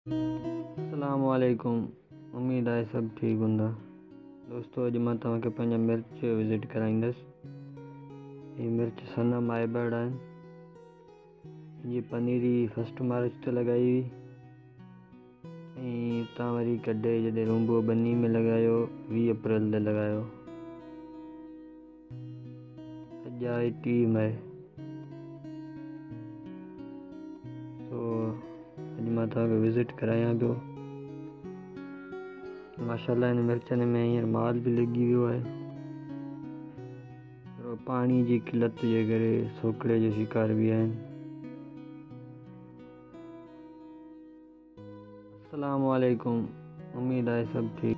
अस्सलाम वालेकुम। उम्मीद आहे सब ठीक हूंदा। दोस्तों, अॼु मां तव्हांखे पंहिंजा मिर्च विज़िट कराईंदुसि। हीअ मिर्च सनम आइबर्ड आहिनि। हिनजी पनीरी फस्ट मार्च ते लॻाई हुई ऐं उतां वरी कढे जॾहिं रूंबो बनी में लॻायो 20 अप्रैल ते लॻायो। अॼु आहे 30 मई। सो अॼु मां तव्हांखे विज़िट करायां पियो। माशाल्लाह हिन मिर्चनि में हींअर माल बि लॻी वियो आहे। पर पाणी जी किलत जे करे सोकड़े जो शिकार बि आहिनि। अस्सलाम वालेकुम। उम्मीद आहे सब ठीक।